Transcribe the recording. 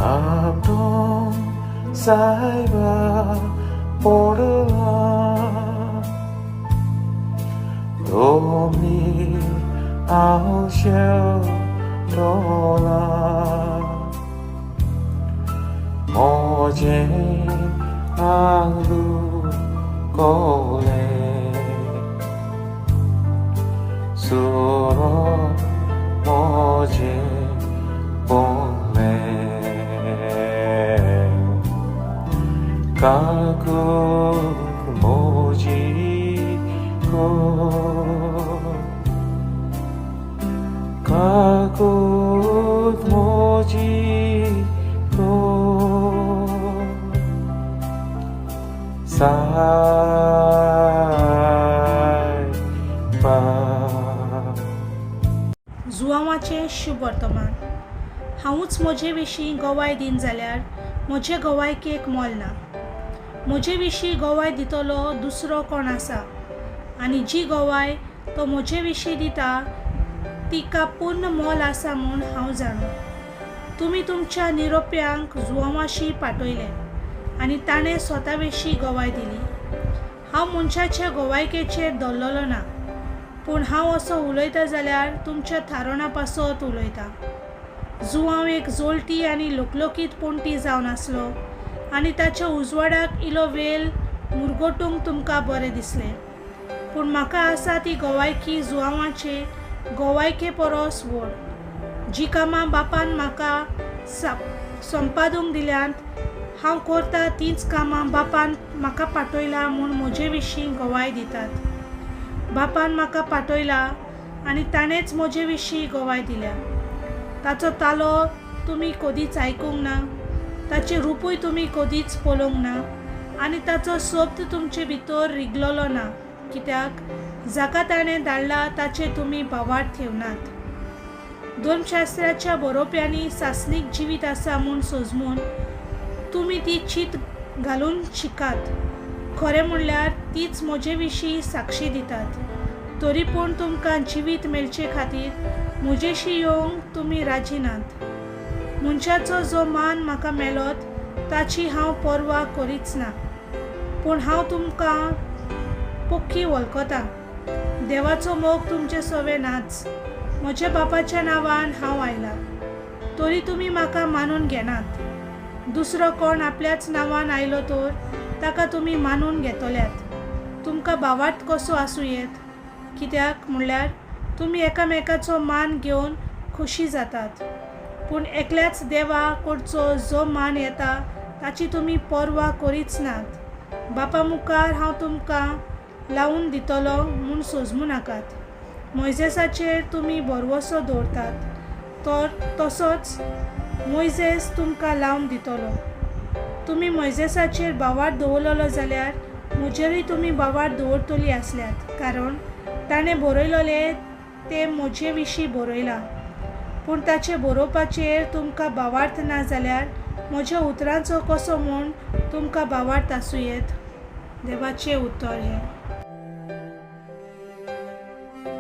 आपणों साहिबा पडला दोमी आवश्यक डोला मोजे आलू कोले सुरो मोजे बोले काकू मोजी को काकू मोजी को जुवांवाचें शुभ वर्तमान. हांवूच म्हजे विशीं गवाय दिन जाल्यार म्हजे गवायकेक मोल ना. म्हजे विशीं गवाय दितलो दुसरो कोण आसा आनी जी गवाय तो म्हजे विशीं दिता तिका पूर्ण मोल आसा म्हूण हांव जाणा. तुमी तुमच्या निरोप्यांक जुवांवाशी पाठयले आनी ताणें स्वता विशीं गवाय दिली. हांव मनशाच्या गवायकेचेर दल्लोलो ना, पूण हांव असो उलयतां जाल्यार तुमच्या थारोणा पासत उलयतां. जुवांव एक जोलटी आनी लोकलोकीत पोंटी जावन आसलो आनी ताच्या उजवाडाक इलो वेल मुरगोटूंक तुमकां बरें दिसलें. पूण म्हाका आसा ती गवायकी जुवांवाचे गवायके परस व्हड. जी कामां बापान म्हाका संपादूंक दिल्यांत हांव करता तींच कामां बापान म्हाका पाठयलां म्हूण म्हजे विशीं गवाय दितात. बापान म्हाका पाठयला आनी ताणेंच म्हजे विशीं गवाय दिल्या. ताचो तालो तुमी कदीच आयकूंक ना, ताचें रूपूय तुमी कदीच पळोवंक ना आनी ताचो शब्द तुमचे भितर रिगलोलो ना, कित्याक जाका ताणें धाडला ताचेर तुमी बावाट ठेवनात. धर्मशास्त्राच्या बरोवप्यांनी सासणीक जिवीत आसा म्हूण सोजमून तुमी ती चीत घालून शिकात. खरें म्हणल्यार तीच म्हजे विशीं साक्षी दितात. तरी पूण तुमकां जिवीत मेळचे खातीर म्हजेशी येवंक तुमी राजी नात. मनशाचो जो मान म्हाका मेळत ताची हांव पर्वा करीच ना, पूण हांव तुमकां पक्की वळखतां. देवाचो मोग तुमचे सवे नाच. म्हज्या बापाच्या नांवान हांव आयलां, तरी तुमी म्हाका मानून घेनात. दुसरो कोण आपल्याच नांवान आयलो तर ताका तुमी मानून घेतल्यात. तुमकां बावार्थ कसो आसूं येत, कित्याक म्हणल्यार तुमी एकामेकाचो मान घेवन खुशी जातात. पूण एकल्याच देवा कडचो जो मान येता ताची तुमी पर्वा करीच नात. बापा मुखार हांव तुमकां लावून दितलो म्हूण सोजमू नाकात. मोइजेसाचेर तुमी भरवोसो दवरतात तर तसोच मोइजेस तुमकां लावन दितलो. तुमी मोइजेसाचेर बावार्थ दवरलेलो जाल्यार म्हजेरूय तुमी बावार्थ दवरतली आसल्यात, कारण ताणें बरयलोलें तें म्हजे विशीं बरयलां. पूण ताचे बरोवपाचेर तुमकां बावार्थ ना जाल्यार म्हज्या उतरांचो कसो म्हूण तुमकां बावार्थ आसूं येत. देवाचें उतर हें.